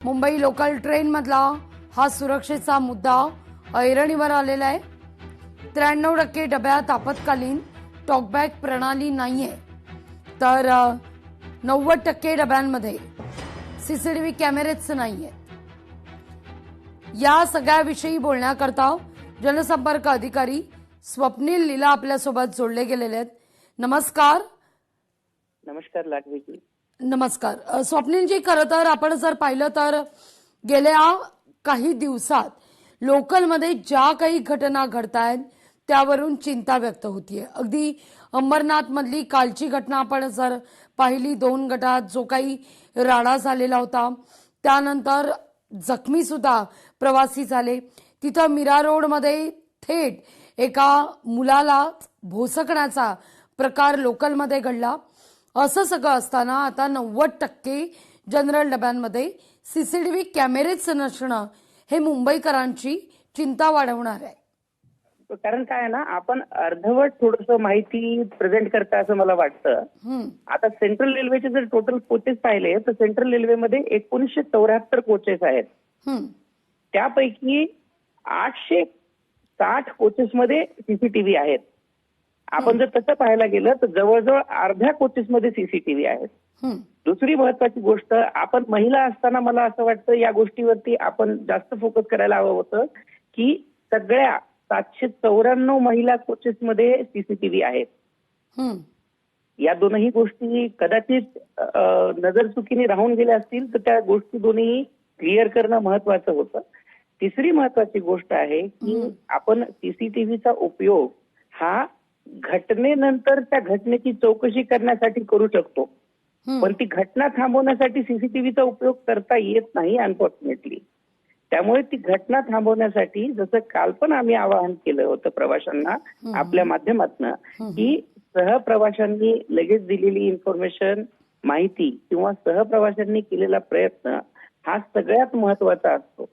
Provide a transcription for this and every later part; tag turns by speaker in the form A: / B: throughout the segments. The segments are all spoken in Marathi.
A: मुंबई लोकल ट्रेन मधला हा सुरक्षेचा मुद्दा ऐरणीवर आलेला आहे। 93% डब्यात आपत्कालीन टॉकबॅक प्रणाली नाहीये, तर 90% डब्यांमध्ये सीसीटीव्ही कॅमेरेच नाहीये। या सगळ्याविषयी बोलण्याकरता जनसंपर्क अधिकारी स्वप्नील लीला आपल्यासोबत जोडले गेलेले आहेत। नमस्कार।
B: नमस्कार लाखवीजी।
A: नमस्कार स्वप्नीलजी, खरं तर आपण जर पाहिलं तर गेल्या काही दिवसात लोकलमध्ये ज्या काही घटना घडतायत त्यावरून चिंता व्यक्त होतीये। अगदी अंबरनाथ मधली कालची घटना आपण जर पाहिली, 2 गटात जो काही राडा झालेला होता, त्यानंतर जखमी सुद्धा प्रवासी झाले। तिथं मीरा रोड मध्ये थेट एका मुलाला भोसकण्याचा प्रकार लोकलमध्ये घडला। असं सगळं असताना आता 90% जनरल डब्यांमध्ये सीसीटीव्ही कॅमेरेच नसणं हे मुंबईकरांची चिंता वाढवणार आहे।
B: कारण काय आहे ना, आपण अर्धवट थोडस माहिती प्रेझेंट करता असं मला वाटतं। आता सेंट्रल रेल्वेचे जर टोटल कोचेस पाहिले तर सेंट्रल रेल्वेमध्ये 1974 कोचेस आहेत। त्यापैकी 860 कोचेस मध्ये सीसीटीव्ही आहेत। आपण जर तसं पाहायला गेलं तर जवळजवळ अर्ध्या कोचेसमध्ये सीसीटीव्ही आहेत। दुसरी महत्वाची गोष्ट, आपण महिला असताना मला असं वाटतं या गोष्टीवरती आपण जास्त फोकस करायला हवं होतं की सगळ्या 794 महिला कोचेसमध्ये सीसीटीव्ही आहेत। या दोनही गोष्टी कदाचित नजर चुकीने राहून गेल्या असतील तर त्या गोष्टी दोन्ही क्लिअर करणं महत्वाचं होतं। तिसरी महत्वाची गोष्ट आहे की आपण सीसीटीव्हीचा उपयोग हा घटनेनंतर त्या घटनेची चौकशी करण्यासाठी करू शकतो, पण ती घटना थांबवण्यासाठी सीसीटीव्हीचा उपयोग करता येत नाही अनफॉर्च्युनेटली। त्यामुळे ती घटना थांबवण्यासाठी जसं काल पण आम्ही आवाहन केलं होतं प्रवाशांना आपल्या माध्यमातून की सहप्रवाशांनी लगेच दिलेली इन्फॉर्मेशन, माहिती किंवा सहप्रवाशांनी केलेला प्रयत्न हा सगळ्यात महत्वाचा असतो।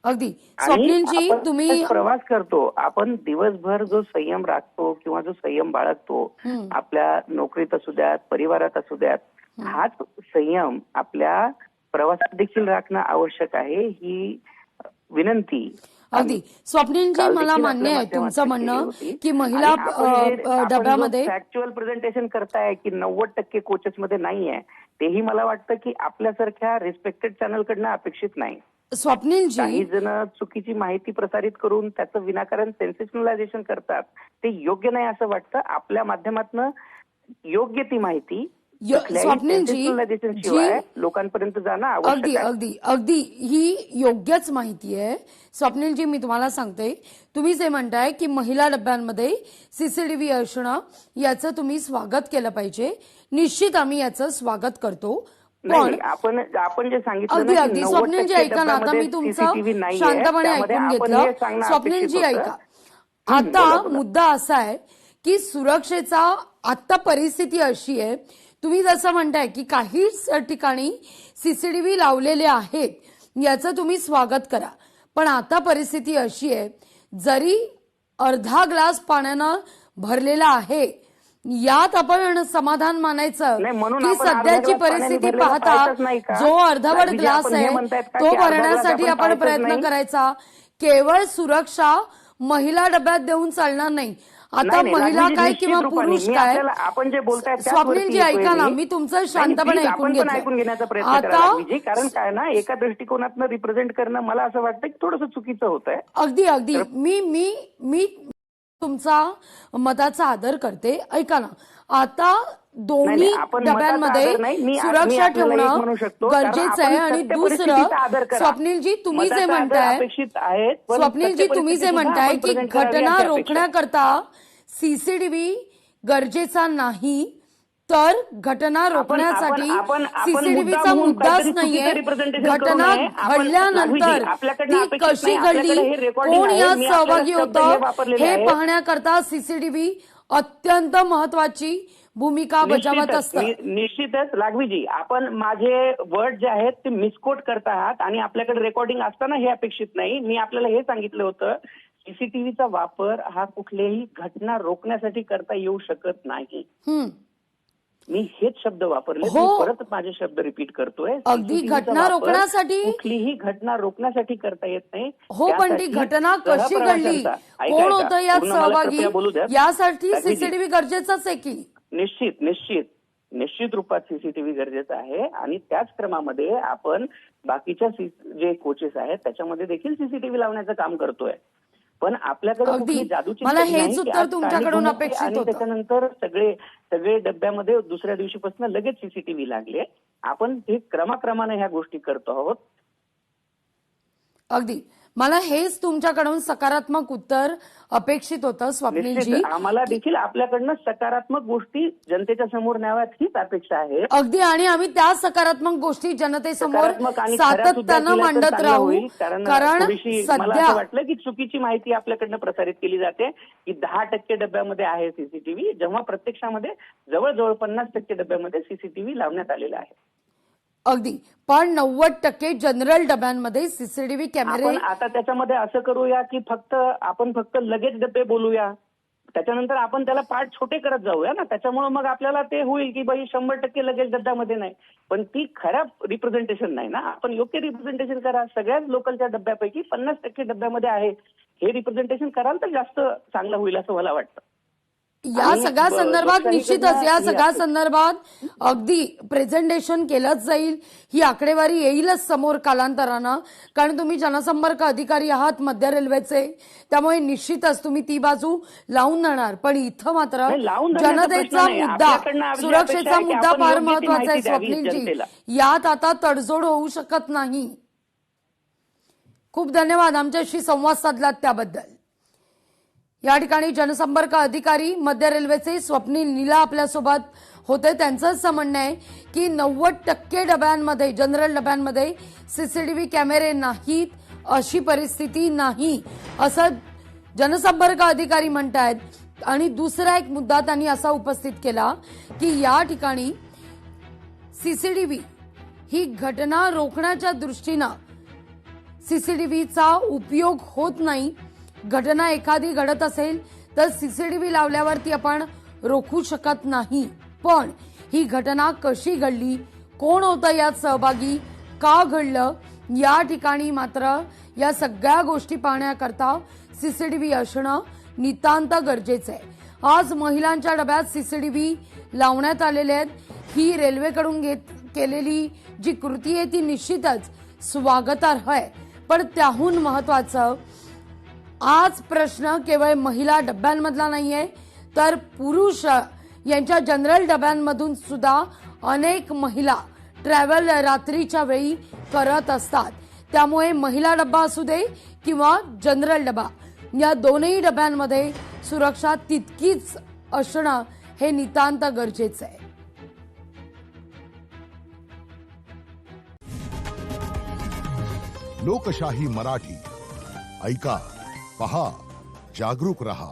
A: अगदी स्वप्नीलजी, तुम्ही
B: प्रवास करतो, आपण दिवसभर जो संयम राखतो किंवा जो संयम बाळगतो, आपल्या नोकरीत असू द्यात, परिवारात असू द्यात, हाच संयम आपल्या प्रवासात देखील राखणं आवश्यक आहे, ही विनंती।
A: अगदी स्वप्नीलजी, मला मान्य आहे तुमचं म्हणणं की महिला डब्यामध्ये
B: फॅक्च्युअल प्रेझेंटेशन करताय की 90% कोचेसमध्ये नाहीये, तेही मला वाटतं की आपल्यासारख्या रिस्पेक्टेड चॅनल कडनं अपेक्षित नाही।
A: स्वप्नीलजी,
B: काही जण चुकीची माहिती प्रसारित करून त्याचं विनाकारण सेन्सेशनलायझेशन करतात, ते योग्य नाही असं वाटतं। आपल्या माध्यमातून योग्य ती माहिती
A: स्वप्नीलजी
B: लोकांपर्यंत जाणं आवश्यक
A: अगदी
B: आहे।
A: अगदी अगदी ही योग्यच माहिती आहे। स्वप्नीलजी, मी तुम्हाला सांगते, तुम्ही जे म्हणताय की महिला डब्यांमध्ये सीसीटीव्ही असणं याचं तुम्ही स्वागत केलं पाहिजे, निश्चित आम्ही याचं स्वागत करतो।
B: पण आपण जे सांगितलं
A: अगदी अगदी स्वप्नीलजी ऐका ना, आता मी तुमचं शांतपणे ऐकून घेतलं। स्वप्नीलजी ऐका, आता मुद्दा असा आहे की सुरक्षेचा आता परिस्थिती अशी आहे, तुम्ही जसं म्हणताय की काही ठिकाणी सीसीटीव्ही लावलेले आहेत, याचं तुम्ही स्वागत करा, पण आता परिस्थिती अशी आहे, जरी अर्धा ग्लास पाण्यानं भरलेला आहे यात आपण समाधान मानायचं की सध्याची परिस्थिती पाहता जो अर्धवट ग्लास आहे तो भरण्यासाठी आपण प्रयत्न करायचा। केवळ सुरक्षा महिला डब्यात देऊन चालणार नाही। आता महिला काय किंवा पुरुष काय,
B: आपण जे बोलताय
A: स्वप्नीलजी ऐका ना, मी तुमचं शांतपणे ऐकून
B: घेण्याचा प्रयत्न करा। कारण काय ना, एका दृष्टिकोनातून रिप्रेझेंट करणं मला असं वाटतं की थोडंसं चुकीचं होतंय।
A: अगदी अगदी मी तुमचा मताचा आदर करते। ऐका ना, आता दोन्ही डब्यांमध्ये सुरक्षा ठेवणं गरजेचं आहे। आणि दुसरं, स्वप्नीलजी तुम्ही जे म्हणताय की घटना रोखण्याकरता सीसीटीव्ही गरजेचा नाही, तर घटना रोखण्यासाठी सीसीटीव्हीचा मुद्दाच नाहीये। घटना घडल्यानंतर ती कशी घडली, कोण यात सहभागी होतं हे पाहण्याकरता सीसीटीव्ही अत्यंत महत्वाची भूमिका बजावत असतं।
B: निश्चितच लाघवीजी, आपण माझे वर्ड जे आहेत ते मिसकोट करत आहात आणि आपल्याकडे रेकॉर्डिंग असताना हे अपेक्षित नाही। मी आपल्याला हे सांगितलं होतं, सीसीटीव्हीचा वापर हा कुठल्याही घटना रोखण्यासाठी करता येऊ शकत नाही। मी हेच शब्द वापरले.
A: हो.
B: मी परत माझे शब्द रिपीट करतोय.
A: अगदी
B: CCTV चा
A: घटना
B: वापर
A: रोखण्यासाठी
B: कुठलीही घटना रोखण्यासाठी करता येत नाही.
A: हो, पण ती
B: त्यासाठी
A: घटना कशी घडली, कोण होतं यात
B: पूर्ण मला
A: सहभागी,
B: कृपया बोलू द्या.
A: यासाठी
B: ताकदीने.
A: सीसीटीव्ही गरजेचाच आहे की.
B: निश्चित रूपात सीसीटीव्ही गरजेचा आहे आणि त्याच क्रमामध्ये आपण बाकीच्या जे कोचेस आहेत त्याच्यामध्ये देखील सीसीटीव्ही लावण्याचं काम करतोय. पण आपल्याकडे
A: अगदी.
B: कुठली जादूची
A: मला
B: छडी
A: हेच
B: नाही की
A: उत्तर
B: आज
A: तुमच्याकडून
B: काळी घुमवली
A: अपेक्षित
B: आणि
A: होतं.
B: त्याच्यानंतर सगळे डब्यामध्ये दुसऱ्या दिवशीपासून लगेच सीसीटीव्ही लागले. आपण हे क्रमाक्रमाने ह्या गोष्टी करतो आहोत.
A: अगदी मला हेच तुमच्याकडून सकारात्मक उत्तर अपेक्षित होतं स्वप्नीलजी.
B: निश्चित आम्हाला देखील आपल्याकडनं सकारात्मक गोष्टी जनतेच्या समोर न्याव्यात हीच अपेक्षा आहे.
A: अगदी, आणि आम्ही त्या सकारात्मक गोष्टी जनतेसमोर
B: सकारात्मक आणि खऱ्या सुद्धा
A: सातत्यानं
B: केल्या तर
A: मांडत
B: चांगलं
A: राहू.
B: होईल. कारण थोडीशी मला
A: सध्या
B: असं वाटलं की चुकीची माहिती आपल्याकडनं प्रसारित केली जाते की 10% डब्यामध्ये आहे सीसीटीव्ही, जेव्हा प्रत्यक्षामध्ये जवळजवळ 50% डब्यामध्ये सीसीटीव्ही लावण्यात आलेला आहे.
A: अगदी, पण 90% जनरल डब्यांमध्ये सीसीटीव्ही कॅमेरे.
B: आपण आता त्याच्यामध्ये असं करूया की आपण फक्त लगेच डबे बोलूया, त्याच्यानंतर आपण त्याला पार्ट छोटे करत जाऊया ना. त्याच्यामुळे मग आपल्याला ते होईल की बाई 100% लगेच डब्यामध्ये नाही, पण ती खऱ्या रिप्रेझेंटेशन नाही ना. आपण योग्य रिप्रेझेंटेशन करा. सगळ्याच लोकलच्या डब्यापैकी 50% डब्यामध्ये आहे हे रिप्रेझेंटेशन कराल तर जास्त चांगलं होईल असं मला वाटतं.
A: या सगळ्या संदर्भात निश्चितच या सगळ्या संदर्भात अगदी प्रेझेंटेशन केलंच जाईल. ही आकडेवारी येईलच समोर कालांतरानं, कारण तुम्ही जनसंपर्क अधिकारी आहात मध्य रेल्वेचे, त्यामुळे निश्चितच तुम्ही ती बाजू लावून जाणार. पण इथं मात्र जनतेचा मुद्दा, सुरक्षेचा मुद्दा फार महत्वाचा आहे स्वप्नीलजी. यात आता तडजोड होऊ शकत नाही. खूप धन्यवाद आमच्याशी संवाद साधलात त्याबद्दल. या ठिकाणी जनसंपर्क अधिकारी मध्य रेल्वेचे स्वप्नील नीला आपल्यासोबत होते. त्यांचं असं म्हणणं आहे की 90% डब्यांमध्ये, जनरल डब्यांमध्ये सीसीटीव्ही कॅमेरे नाहीत, अशी परिस्थिती नाही असं जनसंपर्क अधिकारी म्हणतायत. आणि दुसरा एक मुद्दा त्यांनी असा उपस्थित केला की या ठिकाणी सीसीटीव्ही ही घटना रोखण्याच्या दृष्टीनं सीसीटीव्हीचा उपयोग होत नाही. घटना एखादी घडत असेल तर सीसीटीव्ही लावल्यावरती आपण रोखू शकत नाही, पण ही घटना कशी घडली, कोण होतं यात सहभागी, का घडलं, या ठिकाणी मात्र या सगळ्या गोष्टी पाहण्याकरता सीसीटीव्ही असणं नितांत गरजेचं आहे. आज महिलांच्या डब्यात सीसीटीव्ही लावण्यात आलेले आहेत. ही रेल्वेकडून केलेली जी कृती आहे ती निश्चितच स्वागतार्ह आहे. पण त्याहून महत्वाचं, आज प्रश्न केवळ महिला डब्यांमधला नाहीये, तर पुरुष यांच्या जनरल डब्यांमधून सुद्धा अनेक महिला ट्रॅव्हल रात्रीच्या वेळी करत असतात. त्यामुळे महिला डब्बा असू दे किंवा जनरल डबा, या दोनही डब्यांमध्ये सुरक्षा तितकीच असणं हे नितांत गरजेचं आहे.
C: लोकशाही मराठी ऐका, पहा, जागरूक रहा.